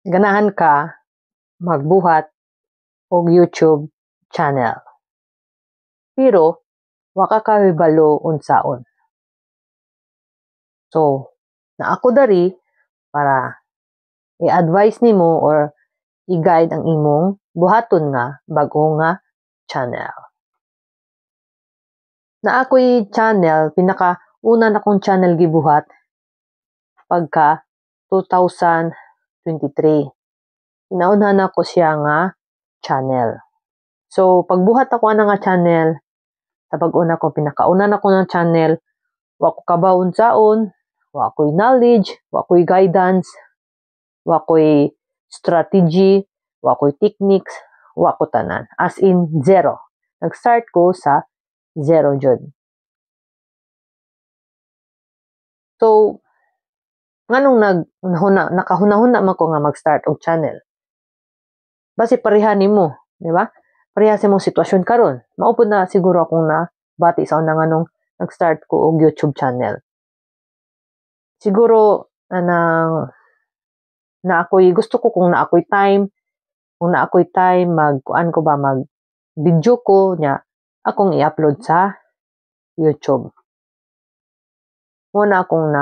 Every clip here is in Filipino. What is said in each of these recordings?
ganahan ka magbuhat og YouTube channel. Pero wa ka kahibalo unsaon. So, na ako dari para i-advise nimo or i-guide ang imong buhaton nga bag-o nga channel. Na ako'y channel, pinaka-una na kong channel gibuhat pagka 2023. Inaunhan na ko siya nga channel. So, pagbuhat ako nga channel, sa pag-una ko, pinakauna na ko ng channel, wa ko kabawon saon, wa ko'y knowledge, wa ko'y guidance, wa ko'y strategy, wa ko'y techniques, wa ko tanan. As in, zero. Nag-start ko sa zero jud. So, nganong nakahuna-huna man ko nga mag-start og channel. Basi pareha nimo, di ba? Pareha sa mong sitwasyon karon. Maupod na siguro akong na bati sa una nganong nag-start ko og YouTube channel. Siguro na ako'y gusto ko kung na ako'y time mag video ko nya akong i-upload sa YouTube. Muna akong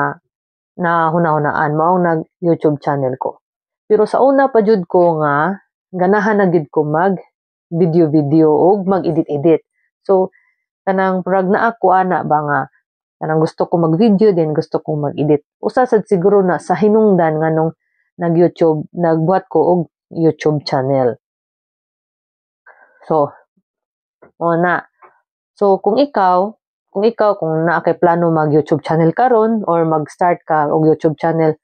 na hunahunaan mao nag YouTube channel ko. Pero sa una pa jud ko nga ganahan na gid ko mag video og mag-edit. So kanang prag na ako ana ba nga kanang gusto ko mag-video din gusto ko mag-edit. Usa sad siguro na sa hinungdan nganong nagbuhat ko og YouTube channel. So kung ikaw na kay plano mag YouTube channel karon or mag-start ka og YouTube channel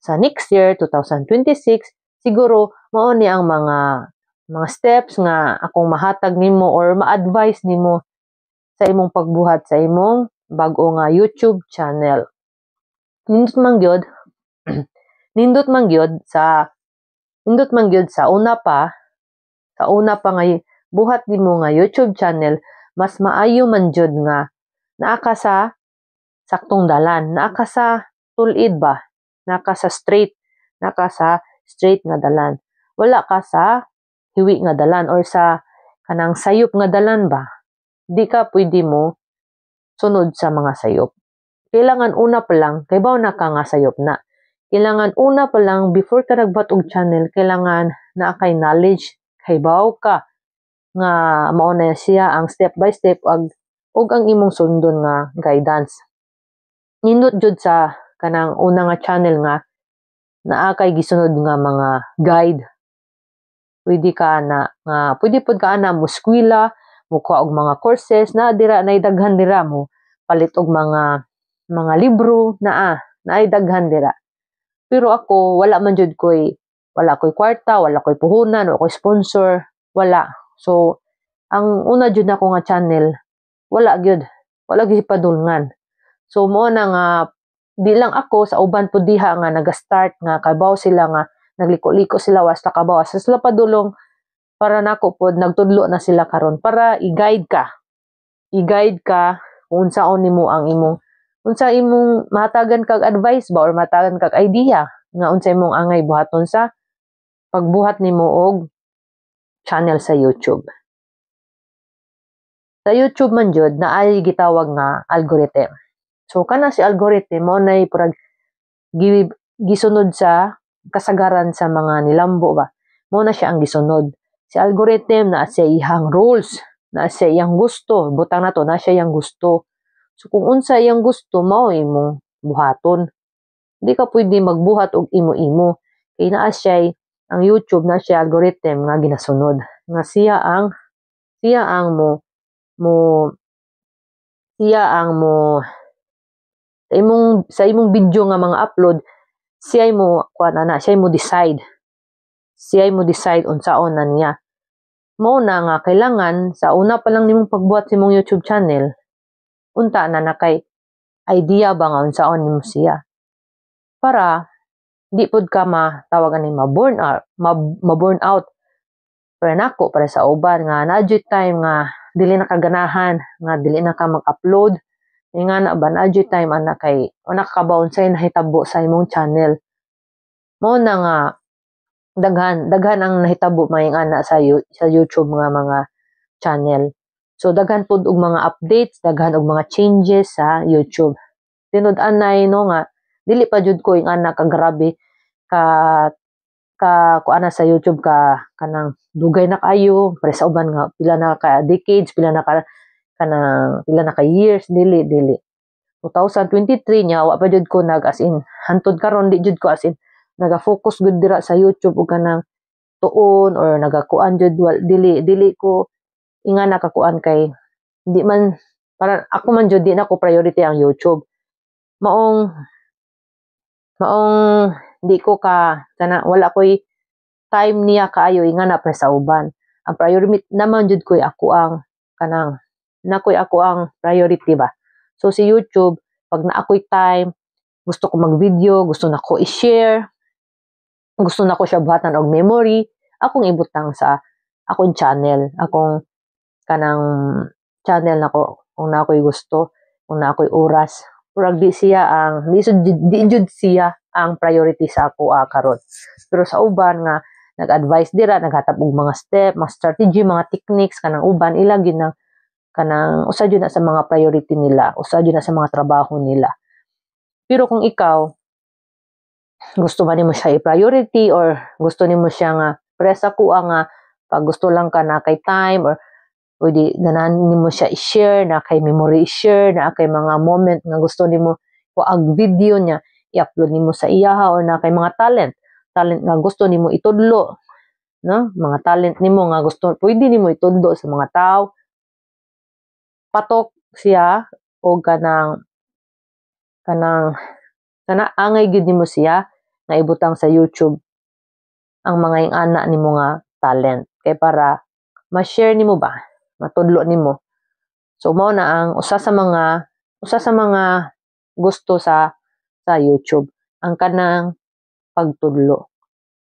sa next year 2026, siguro mao ni ang mga steps nga akong mahatag nimo or ma-advise nimo sa imong pagbuhat sa imong bag-o nga YouTube channel. Nindot man gyud sa una pa nga buhat nimo nga YouTube channel, mas maayo man jud nga naa ka sa saktong dalan, naa ka sa tul-id ba, naa ka sa straight nga dalan. Wala ka sa hiwi nga dalan or sa kanang sayop nga dalan ba. Di ka pwede mo sunod sa mga sayop. Kailangan una pa lang, kay baw na ka nga sayop na. Kailangan una pa lang, before ka nagbuhat og channel, kailangan na kay knowledge, kay baw ka nga mao na siya ang step by step og ang imong sundon nga guidance. Nindot jud sa kanang una nga channel nga naa kay gisunod nga mga guide. Pwede pod ka na mo eskwela, mo kuha og mga courses na dira naidaghan dira mo palit og mga libro naay daghan dira. Pero ako wala ko'y kwarta, wala ko'y puhunan, wala ko'y sponsor, wala. So ang una jud nako nga channel wala gyud padulngan. So mo na nga di lang ako sa uban pud diha nga naga-start nga kabaw sila nga nagliko-liko sila wasta kabaw sa sila padulong para nako pod nagtudlo na sila karon para i-guide ka kung unsaon nimo ang unsa imong mahatagan kag advice ba or mahatagan kag idea nga unsa imong angay buhaton sa pagbuhat nimo og channel sa YouTube. Sa YouTube man jud naay gitawag nga algorithm. So kana si algorithm mo nay purag gisunod sa kasagaran sa mga nilambo ba. Mo na siya ang gisunod. Si algorithm na siya iyang rules, na siya iyang gusto, butang na to na siya iyang gusto. So kung unsa iyang gusto mao imong buhaton. Di ka pwede magbuhat og imo-imo. Kay naa siya ang YouTube na siya algorithm nga ginasunod. Nga siya ang sa imong video nga mga upload, siya mo decide. Siya mo decide unsaon na niya. Mao na nga kailangan sa una pa lang nimong pagbuhat sa imong YouTube channel, unta na kay idea ba nga unsaon nimo siya. Para di pud ka matawagan ni ma-burn out. Pero nako para sa uban nga na-adjust time nga dili na kaganahan, nga dili na ka mag-upload. Nga na ba na-adjust time ana kay nakakabaon sa nahitabo sa imong channel. Mao na nga daghan ang nahitabo mayang ana sa YouTube nga mga channel. So daghan pud og mga updates, daghan og mga changes sa YouTube. Tinud-anay no nga dili pa jud ko ing ana ka grabe ka kuana sa YouTube kanang dugay na kayo pre sa uban nga pila na ka decades, pila na ka years, dili. 2023 nya wa pa jud ko as in hantud karon di jud ko as in naga-focus gud dira sa YouTube ug kanang tuon or nagakuan jud dili ko ingana kakuan kay di man para ako man jud di na ko priority ang YouTube. Maong di ko wala ko'y time niya kaayo ingana pa sa uban. Ang priority naman jud ko'y ako ang kanang ako ang priority ba. So si YouTube pag na ako'y time gusto ko mag-video, gusto na ko i-share, gusto na ko siya buhatan og memory, akong ibutang sa akong channel, akong kanang channel nako kung na ako'y gusto, kung na ako'y oras. Murag di jud siya ang priority sa ako karon. Pero sa uban nga nag-advise dira, naghatag og mga step, mga strategy, mga techniques kanang uban ila gyud na kanang usa jud na sa mga priority nila, usa jud na sa mga trabaho nila. Pero kung ikaw gusto man nimo siya i-priority or gusto nimo siya nga press ako nga pag gusto lang ka na kay time or pwede ganahan nimo siya i-share na kay memory i-share na kay mga moment nga gusto nimo kuag video niya i-upload nimo sa iyaha or na kay mga talent nga gusto nimo itudlo, no? Mga talent nimo nga gusto pwede nimo itudlo sa mga tao, patok siya o kanang angay gid nimo siya nga ibutang sa YouTube ang mga ingana nimo nga talent kay para ma-share nimo ba, matudlo nimo. So mao na ang usa sa mga gusto sa YouTube, ang kanang pagtudlo.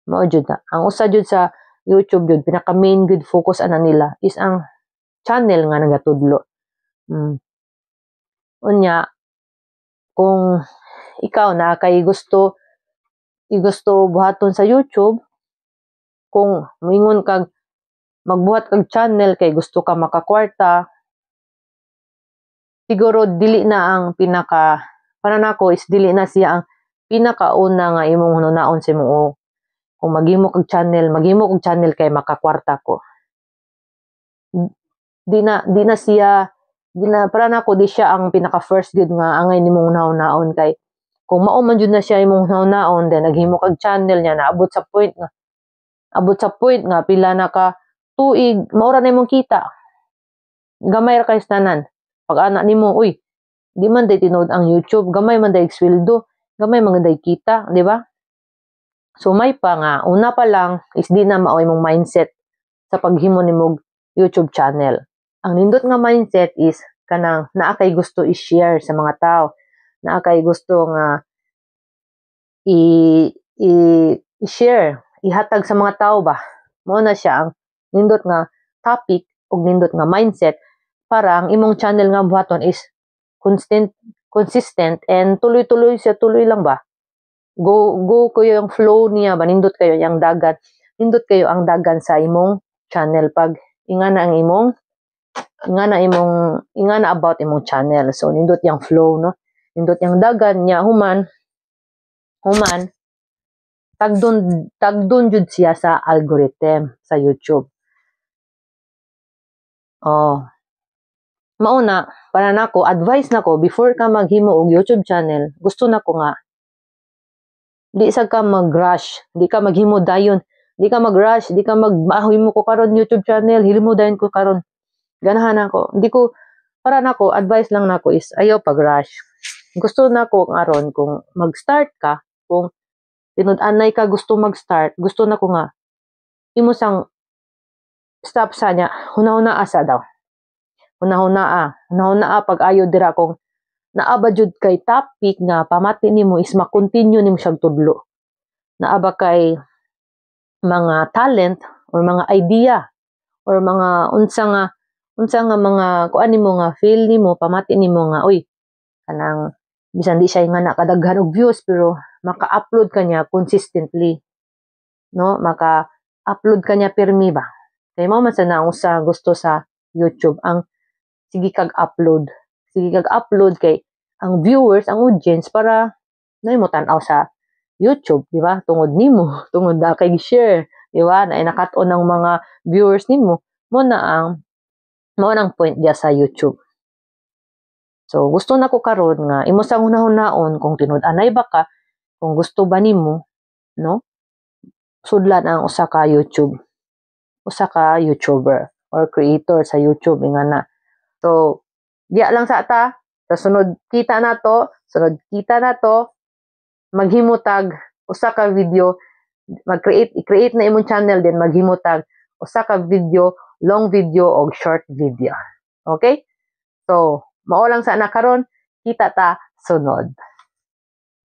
Mao jud na. Ang usa jud sa YouTube jud pinaka main good focus ana nila is ang channel nga nagatudlo. Unya kung ikaw na kay gusto buhaton sa YouTube, kung moingon kag magbuhat kag channel kay gusto ka makakwarta, siguro dili na ang para nako is dili na siya ang pinakauna nga imong hunaon sa imong kung maghimo kag channel kay makakwarta ko. Di na siya para nako di siya ang pinaka first gid nga angay nimong hunaon kay kung mao man jud na siya imong hunaon then naghimo kag channel niya naabot sa point nga pila na ka tuig maura na imong kita. Gamay ra kay tanan. Pag ana nimo, uy, di man day tinud ang YouTube, gamay man day sweldo, gamay man day kita, di ba? So may pa nga una pa lang is di na mao imong mindset sa paghimo nimo YouTube channel. Ang nindot nga mindset is kanang naa kay gusto i-share sa mga tao, naa kay gusto nga i-share, ihatag sa mga tao ba. Mao na siya ang nindot nga topic ug nindot nga mindset para ang imong channel nga buhaton is consistent and tuloy lang ba. Go kayo yung flow niya ba, nindot kayo ang dagan sa imong channel pag ingana about imong channel. So nindot yang flow, no? Nindot yang dagan niya human tagdon jud siya sa algorithm sa YouTube. Mauna para nako advice nako before ka maghimo og YouTube channel, gusto nako nga di sad ka mag-rush, di ka maghimo dayon, di ka mag-rush, di ka maghimo ko karon YouTube channel, hilimo dayon ko karon. Ganahan ako. Para nako advice lang nako is ayaw pag-rush. Gusto nako aron kung mag-start ka, kung tinud-anay ka gusto mag-start, gusto nako nga imo sang stop sa nya, hunahuna asa daw. Hunahuna pag ayo dira kung naaba jud kay topic nga pamati nimo is ma-continue nimo siyang tudlo. Naaba kay mga talent or mga idea or mga unsa nga mga kuan nimo nga feel nimo pamati nimo nga uy kanang bisan di siya nga nakadaghan og views pero maka-upload kanya consistently. no, maka-upload ka niya pirmi ba. Kay mo man sa naong sa gusto sa YouTube ang sige kag upload. Sige kag upload kay ang viewers, ang audience para mo tan-aw sa YouTube, di ba? Tungod nimo, tungod na kay share, di ba? Na nakat-on ng mga viewers nimo, mo nang point dia sa YouTube. So gusto na ko karon nga imo sang hunahon kung tinud-anay ba ka, kung gusto ba nimo, no? Sudlan ang usa ka YouTuber or creator sa YouTube nga na. So diya lang sa ta, sa sunod kita na to, maghimutag usa ka video, i-create na imong channel din maghimutag usa ka video, long video o short video. Okay? So, mao lang sa karon, kita ta sunod.